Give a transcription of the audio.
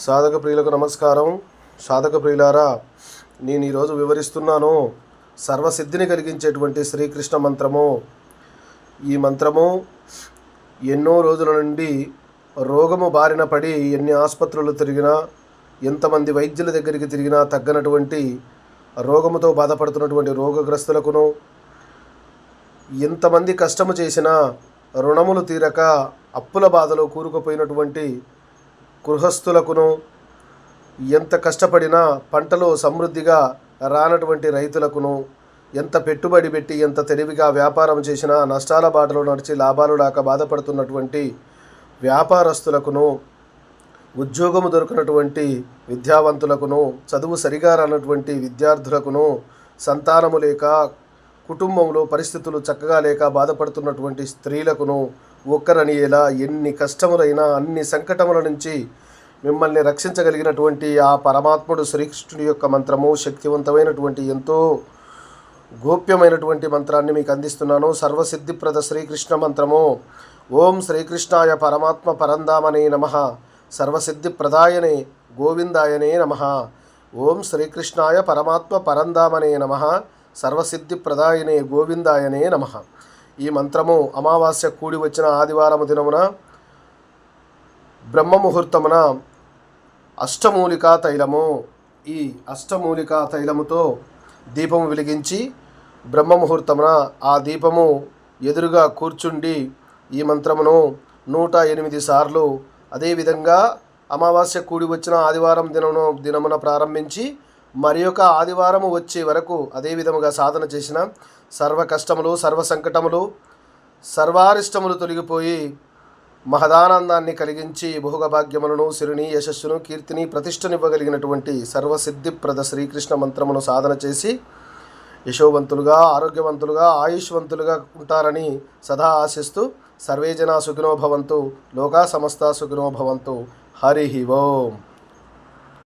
సాధక ప్రియులకు నమస్కారం. సాధక ప్రియులారా, నేను ఈరోజు వివరిస్తున్నాను సర్వసిద్ధిని కలిగించేటువంటి శ్రీకృష్ణ మంత్రము. ఈ మంత్రము ఎన్నో రోజుల నుండి రోగము బారిన పడి ఎన్ని ఆసుపత్రులు తిరిగినా, ఎంతమంది వైద్యుల దగ్గరికి తిరిగినా తగ్గనటువంటి రోగముతో బాధపడుతున్నటువంటి రోగగ్రస్తులకును, ఎంతమంది కష్టము చేసినా రుణములు తీరక అప్పుల బాధలో కూరుకుపోయినటువంటి గృహస్థులకును, ఎంత కష్టపడినా పంటలో సమృద్ధిగా రానటువంటి రైతులకును, ఎంత పెట్టుబడి పెట్టి ఎంత తెలివిగా వ్యాపారం చేసినా నష్టాల బాటలో నడిచి లాభాలు రాక బాధపడుతున్నటువంటి వ్యాపారస్తులకును, ఉద్యోగము దొరికినటువంటి విద్యావంతులకును, చదువు సరిగా రానటువంటి విద్యార్థులకును, సంతానము లేక కుటుంబంలో పరిస్థితులు చక్కగా లేక బాధపడుతున్నటువంటి స్త్రీలకును ఒక్కరని ఎలా ఎన్ని కష్టములైనా అన్ని సంకటముల నుంచి మిమ్మల్ని రక్షించగలిగినటువంటి ఆ పరమాత్ముడు శ్రీకృష్ణుడి యొక్క మంత్రము శక్తివంతమైనటువంటి ఎంతో గోప్యమైనటువంటి మంత్రాన్ని మీకు అందిస్తున్నాను. సర్వసిద్ధిప్రద శ్రీకృష్ణ మంత్రము. ఓం శ్రీకృష్ణాయ పరమాత్మ పరంధామనే నమః, సర్వసిద్ధిప్రదాయనే గోవిందాయనే నమః. ఓం శ్రీకృష్ణాయ పరమాత్మ పరంధామనే నమః, సర్వసిద్ధిప్రదాయనే గోవిందాయనే నమః. ఈ మంత్రము అమావాస్య కూడి వచ్చిన ఆదివారము దినమున బ్రహ్మముహూర్తమున అష్టమూలికా తైలము, ఈ అష్టమూలికా తైలముతో దీపము వెలిగించి బ్రహ్మముహూర్తమున ఆ దీపము ఎదురుగా కూర్చుండి ఈ మంత్రమును 108 సార్లు, అదేవిధంగా అమావాస్య కూడి వచ్చిన ఆదివారం దినమున ప్రారంభించి మరి ఒక ఆదివారము వచ్చే వరకు అదే విధముగా సాధన చేసిన సర్వ కష్టములు, సర్వ సంకటములు, సర్వారిష్టములు తొలగిపోయి మహదానందాన్ని కలిగించి భోగభాగ్యములను, సిరిని, యశస్సును, కీర్తిని, ప్రతిష్టనివ్వగలిగినటువంటి సర్వసిద్ధిప్రద శ్రీకృష్ణ మంత్రమును సాధన చేసి యశోవంతులుగా, ఆరోగ్యవంతులుగా, ఆయుష్వంతులుగా ఉంటారని సదా ఆశిస్తూ సర్వే జనా సుఖినో భవంతు, లోకా సమస్త సుఖినో భవంతు. హరి ఓం.